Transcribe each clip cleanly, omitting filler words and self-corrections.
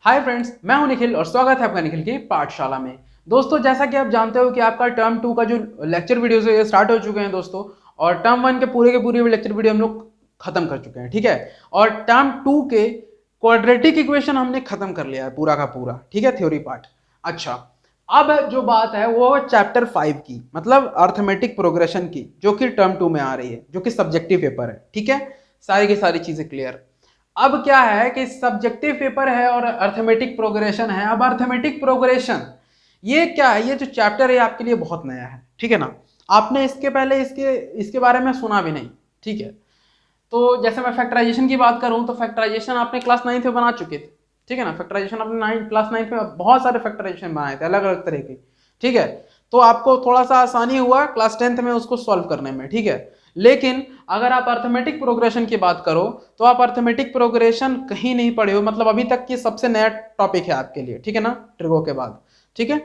Hi friends, मैं हूं निखिल और स्वागत है आपका निखिल की पाठशाला में। दोस्तों, जैसा कि आप जानते हो कि आपका टर्म 2 का जो लेक्चर वीडियोस है ये स्टार्ट हो चुके हैं दोस्तों। और टर्म 1 के पूरे लेक्चर वीडियो हम लोग खत्म कर चुके हैं, ठीक है। और टर्म 2 के क्वाड्रेटिक इक्वेशन हमने खत्म कर लिया है पूरा का पूरा, ठीक है, थ्योरी पार्ट। अच्छा, अब जो बात है वो चैप्टर 5 की, मतलब अर्थमेटिक प्रोग्रेशन की, जो कि टर्म 2 में आ रही है, जो कि सब्जेक्टिव पेपर है, ठीक है। सारी की सारी चीजें क्लियर। अब क्या है कि सब्जेक्टिव पेपर है और अर्थमेटिक प्रोग्रेशन है। अब अर्थमेटिक प्रोग्रेशन ये क्या है, ये जो चैप्टर है आपके लिए बहुत नया है, ठीक है ना। आपने इसके पहले इसके बारे में सुना भी नहीं, ठीक है। तो जैसे मैं फैक्टराइजेशन की बात करूं तो फैक्टराइजेशन आपने क्लास 9th में बना चुके थे, ठीक है ना। फैक्टराइजेशन आपने क्लास 9th में बहुत सारे फैक्टराइजेशन बनाए थे अलग अलग तरह के, ठीक है। तो आपको थोड़ा सा आसानी हुआ क्लास 10th में उसको सॉल्व करने में, ठीक है। लेकिन अगर आप अर्थमेटिक प्रोग्रेशन की बात करो तो आप अर्थमेटिक प्रोग्रेशन कहीं नहीं पढ़े हो, मतलब अभी तक की सबसे नया टॉपिक है आपके लिए, ठीक है ना, ट्रिगो के बाद, ठीक है।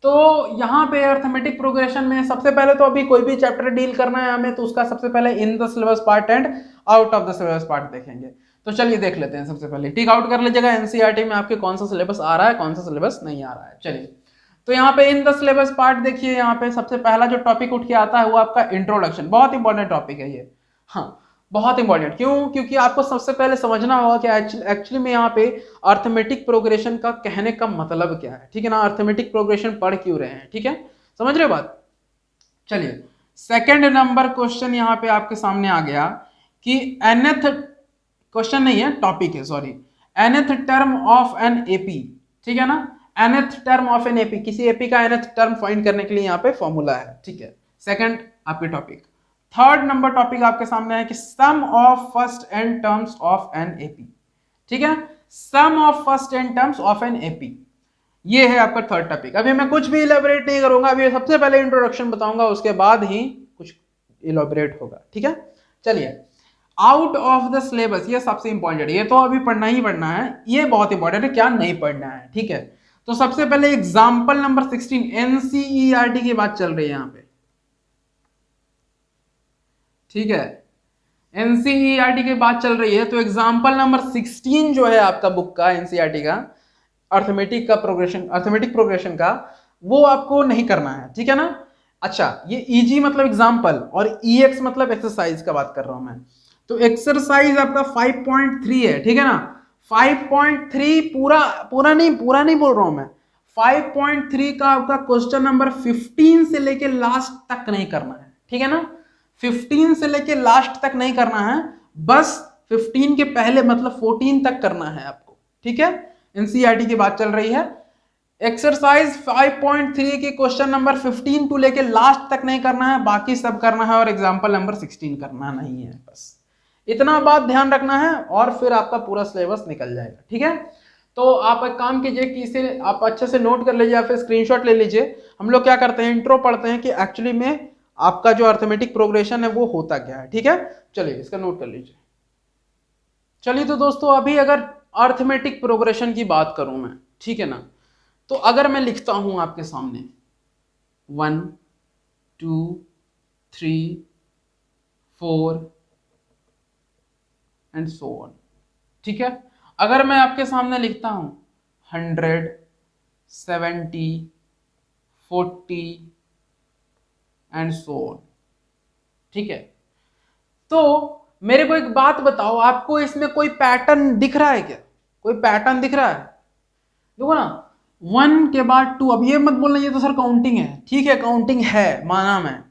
तो यहाँ पे अर्थमेटिक प्रोग्रेशन में सबसे पहले तो अभी कोई भी चैप्टर डील करना है हमें तो उसका सबसे पहले in the syllabus part and out of the syllabus part देखेंगे। तो चलिए देख लेते हैं। सबसे पहले टिक आउट कर लीजिएगा एनसीईआरटी में आपके कौन सा सिलेबस आ रहा है, कौन सा सिलेबस नहीं आ रहा है। चलिए, तो यहाँ पे इन द सिलेबस पार्ट देखिए, यहाँ पे सबसे पहला जो टॉपिक उठ के आता है वो आपका इंट्रोडक्शन। बहुत इंपॉर्टेंट टॉपिक है ये, हाँ, बहुत इंपॉर्टेंट। क्यों? क्योंकि आपको सबसे पहले समझना होगा कि एक्चुअली में यहाँ पे अर्थमेटिक प्रोग्रेशन का कहने का मतलब क्या है, ठीक है ना। अर्थमेटिक प्रोग्रेशन पढ़ क्यों रहे हैं, ठीक है, समझ रहे बात। चलिए, सेकंड नंबर क्वेश्चन यहाँ पे आपके सामने आ गया कि nth क्वेश्चन नहीं है, टॉपिक है, sorry. nth term of an AP, ठीक है ना। nth term of an AP, किसी एपी का nth टर्म फाइंड करने के लिए यहाँ पे फॉर्मूला है, ठीक है। सेकंड आपके टॉपिक। थर्ड नंबर टॉपिक आपके सामने है कि sum of first n terms of an AP, ठीक है। Sum of first n terms of an AP, ये है आपका थर्ड टॉपिक। अभी मैं कुछ भी इलेबोरेट नहीं करूंगा, अभी सबसे पहले इंट्रोडक्शन बताऊंगा, उसके बाद ही कुछ इलेबोरेट होगा, ठीक है। चलिए, आउट ऑफ द सिलेबस, ये सबसे इंपॉर्टेंट, ये तो अभी पढ़ना ही पढ़ना है, ये बहुत इंपॉर्टेंट है, क्या नहीं पढ़ना है, ठीक है। तो सबसे पहले एग्जाम्पल नंबर 16, एनसीईआरटी की बात चल रही है यहाँ पे, ठीक है। एनसीईआरटी की बात चल रही है, तो एग्जाम्पल नंबर 16 जो है आपका बुक का, एनसीईआरटी का अर्थमेटिक प्रोग्रेशन का, वो आपको नहीं करना है, ठीक है ना। अच्छा, ये ईजी मतलब एग्जाम्पल और ईएक्स मतलब एक्सरसाइज का बात कर रहा हूं मैं। तो एक्सरसाइज आपका 5.3 है, ठीक है ना। 5.3 पूरा नहीं बोल रहा हूं मैं। 5.3 का आपका क्वेश्चन नंबर 15 से लेके लास्ट तक नहीं करना है, ठीक है ना। 15 से लेके लास्ट तक नहीं करना है, बस 15 के पहले मतलब 14 तक करना है आपको, ठीक है। एनसीईआरटी की बात चल रही है। एक्सरसाइज 5.3 के क्वेश्चन नंबर 15 टू लेके लास्ट तक नहीं करना है, बाकी सब करना है, और एग्जांपल नंबर 16 करना नहीं है, बस इतना बात ध्यान रखना है और फिर आपका पूरा सिलेबस निकल जाएगा, ठीक है। तो आप एक काम कीजिए कि इसे आप अच्छे से नोट कर लीजिए या फिर स्क्रीनशॉट ले लीजिए। हम लोग क्या करते हैं, इंट्रो पढ़ते हैं कि एक्चुअली में आपका जो अर्थमेटिक प्रोग्रेशन है वो होता क्या है, ठीक है। चलिए, इसका नोट कर लीजिए। चलिए, तो दोस्तों अभी अगर अर्थमेटिक प्रोग्रेशन की बात करूं मैं, ठीक है ना, तो अगर मैं लिखता हूं आपके सामने 1 2 3 4 एंड सो ऑन, ठीक है। अगर मैं आपके सामने लिखता हूं 100 70 40 एंड सो ऑन, ठीक है। तो मेरे को एक बात बताओ, आपको इसमें कोई पैटर्न दिख रहा है क्या? कोई पैटर्न दिख रहा है? देखो ना, 1 के बाद 2, अब ये मत बोलना ये तो सर काउंटिंग है, ठीक है, काउंटिंग है, माना मैं।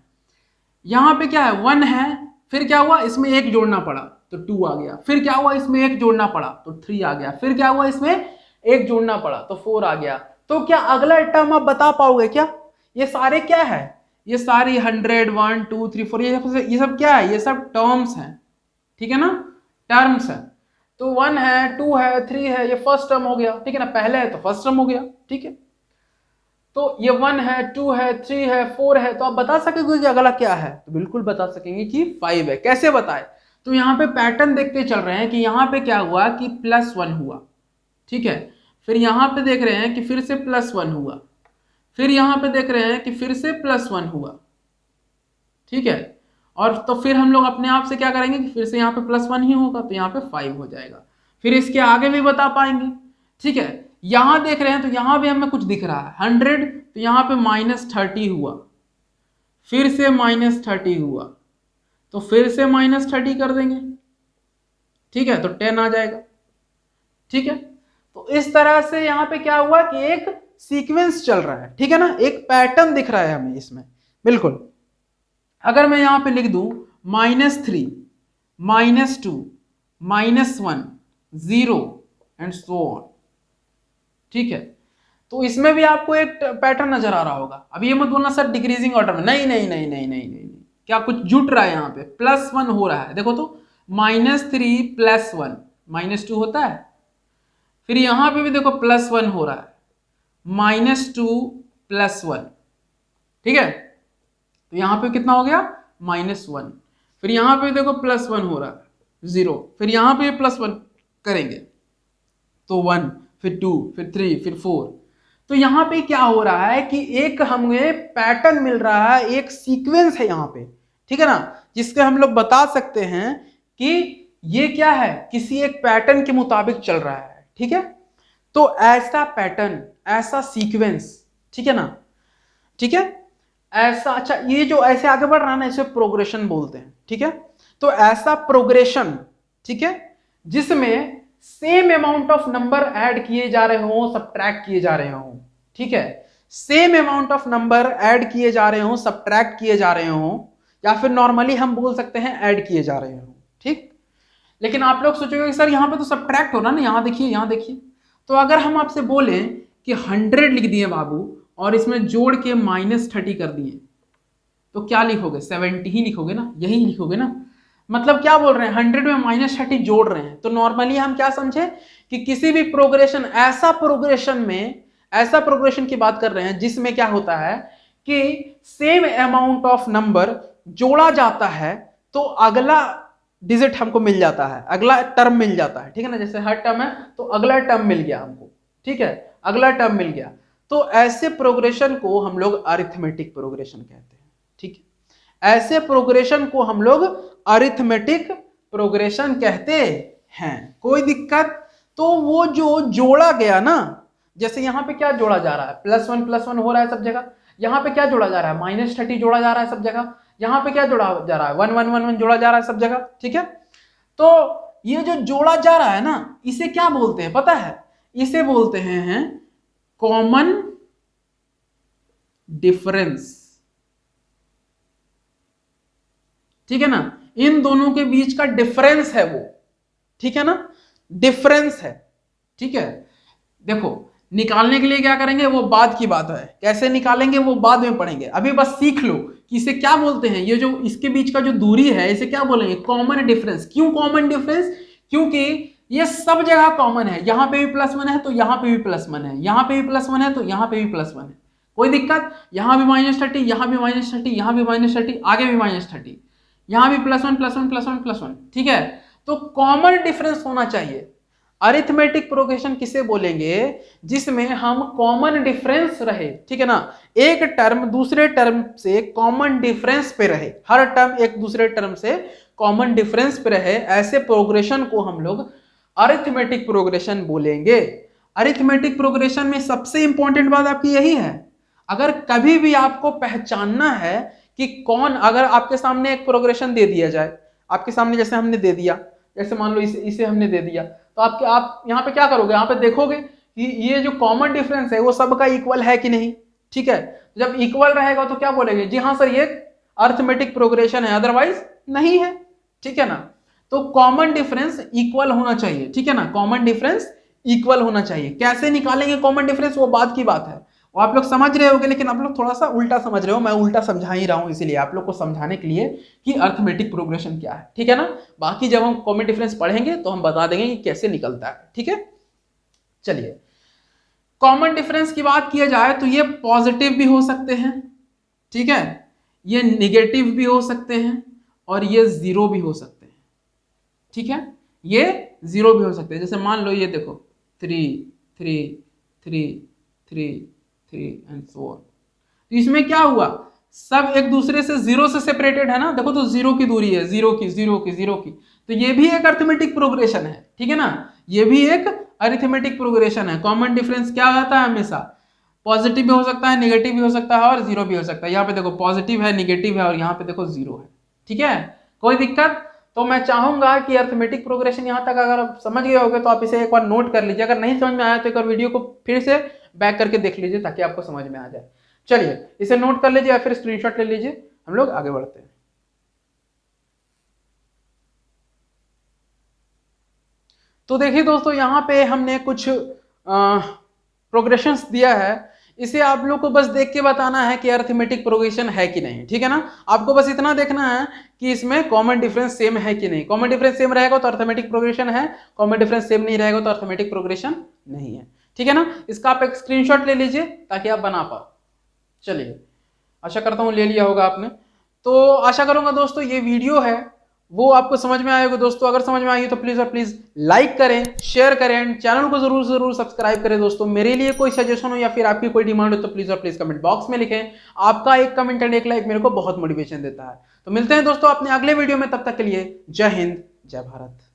यहां पे क्या है, 1 है, फिर क्या हुआ, इसमें एक जोड़ना पड़ा तो 2 आ गया, फिर क्या हुआ, इसमें एक जोड़ना पड़ा तो 3 आ गया, फिर क्या हुआ, इसमें एक जोड़ना पड़ा तो 4 आ गया। तो क्या अगला टर्म आप बता पाओगे क्या? ये सारे क्या है, ये सारी 100 1 2 3 4 ये सब क्या है, ये सब टर्म्स हैं, ठीक है ना, टर्म्स है। तो 1 है 2 है 3 है, ये फर्स्ट टर्म हो गया, ठीक है ना, पहले है तो फर्स्ट टर्म हो गया, ठीक है। तो ये 1 है 2 है 3 है 4 है, तो आप बता सकेंगे कि अगला क्या है? तो बिल्कुल बता सकेंगे कि 5 है। कैसे बताए? तो यहाँ पे पैटर्न देखते चल रहे हैं कि यहाँ पे क्या हुआ कि +1 हुआ, ठीक है। फिर यहाँ पे देख रहे हैं कि फिर से +1 हुआ, फिर यहाँ पे देख रहे हैं कि फिर से +1 हुआ, ठीक है। और तो फिर हम लोग अपने आप से क्या करेंगे कि फिर से यहाँ पे +1 ही होगा तो यहाँ पे 5 हो जाएगा। फिर इसके आगे भी बता पाएंगे ठीक है। यहां देख रहे हैं तो यहां भी हमें कुछ दिख रहा है 100, तो यहां पे -30 हुआ, फिर से -30 हुआ, तो फिर से -30 कर देंगे, ठीक है, तो 10 आ जाएगा। ठीक है, तो इस तरह से यहां पे क्या हुआ कि एक सीक्वेंस चल रहा है, ठीक है ना, एक पैटर्न दिख रहा है हमें इसमें, बिल्कुल। अगर मैं यहां पे लिख दूं -3, -2, -1, 0 एंड सो ऑन, ठीक है, तो इसमें भी आपको एक पैटर्न नजर आ रहा होगा। अब ये मत बोलना सर डिक्रीजिंग ऑर्डर में, नहीं नहीं नहीं नहीं नहीं नहीं, क्या कुछ जुट रहा है यहाँ पे, +1 हो रहा है, देखो तो -3 + 1 -2 होता है, फिर यहां पे भी देखो +1 हो रहा है, -2 + 1, ठीक है, तो यहां पे कितना हो गया -1, फिर यहां पे देखो +1 हो रहा है 0, फिर यहां पे +1 करेंगे तो 1, फिर 2, फिर 3, फिर 4। तो यहां पे क्या हो रहा है कि एक हमें पैटर्न मिल रहा है, एक सीक्वेंस है यहां पे, ठीक है ना, जिसके हम लोग बता सकते हैं कि ये क्या है, किसी एक पैटर्न के मुताबिक चल रहा है, ठीक है। तो ऐसा पैटर्न, ऐसा सीक्वेंस, ठीक है ना, ठीक है, ऐसा, अच्छा ये जो ऐसे आगे बढ़ रहा है ना, इसे प्रोग्रेशन बोलते हैं, ठीक है। तो ऐसा प्रोग्रेशन, ठीक है, जिसमें same amount of number add किए जा रहे हो, सब्ट्रैक्ट किए जा रहे हो, ठीक है, same amount of number add किए जा रहे हो, सब्ट्रैक्ट किए जा रहे हो, या फिर नॉर्मली हम बोल सकते हैं ऐड किए जा रहे हो, ठीक। लेकिन आप लोग सोचोगे सर यहां पे तो सब्ट्रैक्ट हो रहा ना, यहां देखिए, यहां देखिए, तो अगर हम आपसे बोले कि 100 लिख दिए बाबू और इसमें जोड़ के -30 कर दिए, तो क्या लिखोगे, 70 ही लिखोगे ना, यही लिखोगे ना। मतलब क्या बोल रहे हैं, 100 में -30 जोड़ रहे हैं, तो नॉर्मली हम क्या समझे कि किसी भी प्रोग्रेशन, ऐसा प्रोग्रेशन में, ऐसा प्रोग्रेशन की बात कर रहे हैं जिसमें क्या होता है कि सेम अमाउंट ऑफ नंबर जोड़ा जाता है, तो अगला डिजिट हमको मिल जाता है, अगला टर्म मिल जाता है, ठीक है ना, जैसे हर टर्म है तो अगला टर्म मिल गया हमको, ठीक है, अगला टर्म मिल गया। तो ऐसे प्रोग्रेशन को हम लोग अरिथमेटिक प्रोग्रेशन कहते हैं, ठीक है, ऐसे प्रोग्रेशन को हम लोग अरिथमेटिक प्रोग्रेशन कहते हैं। कोई दिक्कत? तो वो जो जोड़ा गया ना, जैसे यहां पे क्या जोड़ा जा रहा है, +1 +1 हो रहा है सब जगह, यहां पे क्या जोड़ा जा रहा है, -30 जोड़ा जा रहा है सब जगह, यहां पे क्या जोड़ा जा रहा है, 1 1 1 1 जोड़ा जा रहा है सब जगह, ठीक है। तो ये जो जोड़ा जा रहा है ना, इसे क्या बोलते हैं पता है, इसे बोलते हैं कॉमन डिफरेंस, ठीक है ना, इन दोनों के बीच का डिफरेंस है वो, ठीक है ना, डिफरेंस है, ठीक है। देखो निकालने के लिए क्या करेंगे वो बाद की बात है, कैसे निकालेंगे वो बाद में पढ़ेंगे, अभी बस सीख लो कि इसे क्या बोलते हैं, ये जो इसके बीच का जो दूरी है इसे क्या बोलेंगे, कॉमन डिफरेंस। क्यों कॉमन डिफरेंस? क्योंकि ये सब जगह कॉमन है, यहां पे भी +1 है तो यहां पे भी +1 है, यहां पे भी +1 है तो यहां पे भी +1 है, कोई दिक्कत? यहां भी -30, यहां भी -30, यहां भी -30, आगे भी -30, यहां भी +1 +1 +1 +1, ठीक है। तो कॉमन डिफरेंस होना चाहिए। अरिथमेटिक प्रोग्रेशन किसे बोलेंगे, जिसमें हम कॉमन डिफरेंस रहे, ठीक है ना, एक टर्म दूसरे टर्म से कॉमन डिफरेंस पे रहे, हर टर्म एक दूसरे टर्म से कॉमन डिफरेंस पे रहे, ऐसे प्रोग्रेशन को हम लोग अरिथमेटिक प्रोग्रेशन बोलेंगे। अरिथमेटिक प्रोग्रेशन में सबसे इंपॉर्टेंट बात आपकी यही है, अगर कभी भी आपको पहचानना है कि कौन, अगर आपके सामने एक प्रोग्रेशन दे दिया जाए, आपके सामने जैसे हमने दे दिया, जैसे मान लो इसे हमने दे दिया, तो आप यहाँ पे क्या करोगे, यहाँ पे देखोगे कि ये जो कॉमन डिफरेंस है वो सबका इक्वल है कि नहीं, ठीक है। जब इक्वल रहेगा तो क्या बोलेंगे, जी हाँ सर ये अरिथमेटिक प्रोग्रेशन है, अदरवाइज नहीं है, ठीक है ना। तो कॉमन डिफरेंस इक्वल होना चाहिए, ठीक है ना, कॉमन डिफरेंस इक्वल होना चाहिए। कैसे निकालेंगे कॉमन डिफरेंस वो बाद की बात है, वो आप लोग समझ रहे होगे, लेकिन आप लोग थोड़ा सा उल्टा समझ रहे हो, मैं उल्टा समझा ही रहा हूं इसीलिए आप लोग को समझाने के लिए कि अरिथमेटिक प्रोग्रेशन क्या है, ठीक है ना। बाकी जब हम कॉमन डिफरेंस पढ़ेंगे तो हम बता देंगे कि कैसे निकलता है, ठीक है। चलिए कॉमन डिफरेंस की बात किया जाए तो ये पॉजिटिव भी हो सकते हैं, ठीक है, ये निगेटिव भी हो सकते हैं और ये 0 भी हो सकते हैं, ठीक है, ये 0 भी हो सकते हैं। जैसे मान लो ये देखो 3 3 3 3 3 एंड सो ऑन, तो इसमें क्या हुआ, सब एक दूसरे से 0 से सेपरेटेड है ना, देखो तो 0 की दूरी है, 0 की 0 की 0 की, तो ये भी एक अरिथमेटिक प्रोग्रेशन है, ठीक है ना, ये भी एक अरिथमेटिक प्रोग्रेशन है, कॉमन डिफरेंस क्या आता है हमेशा, पॉजिटिव भी हो सकता है, नेगेटिव भी हो सकता है और जीरो भी हो सकता है। यहाँ पे देखो पॉजिटिव है, नेगेटिव है और यहाँ पे देखो जीरो है। ठीक है, कोई दिक्कत? तो मैं चाहूंगा कि अरिथमेटिक प्रोग्रेशन यहाँ तक अगर आप समझ गए होगे तो आप इसे एक बार नोट कर लीजिए। अगर नहीं समझ में आया तो एक बार वीडियो को फिर से बैक करके देख लीजिए ताकि आपको समझ में आ जाए। चलिए इसे नोट कर लीजिए या फिर स्क्रीनशॉट ले लीजिए, हम लोग आगे बढ़ते हैं। तो देखिए दोस्तों, यहाँ पे हमने कुछ प्रोग्रेशंस दिया है, इसे आप लोग को बस देख के बताना है कि अरिथमेटिक प्रोग्रेशन है कि नहीं। ठीक है ना, आपको बस इतना देखना है कि इसमें कॉमन डिफरेंस सेम है कि नहीं। कॉमन डिफरेंस सेम रहेगा तो अरिथमेटिक प्रोग्रेशन है, कॉमन डिफरेंस सेम नहीं रहेगा तो अरिथमेटिक प्रोग्रेशन नहीं है। ठीक है ना, इसका आप एक स्क्रीनशॉट ले लीजिए ताकि आप बना पाओ। चलिए, आशा करता हूँ ले लिया होगा आपने। तो आशा करूंगा दोस्तों ये वीडियो है वो आपको समझ में आएगा। दोस्तों अगर समझ में आई तो प्लीज और प्लीज लाइक करें, शेयर करें एंड चैनल को जरूर सब्सक्राइब करें। दोस्तों मेरे लिए कोई सजेशन हो या फिर आपकी कोई डिमांड हो तो प्लीज और प्लीज कमेंट बॉक्स में लिखें। आपका एक कमेंट एंड एक लाइक मेरे को बहुत मोटिवेशन देता है। तो मिलते हैं दोस्तों अपने अगले वीडियो में, तब तक के लिए जय हिंद, जय भारत।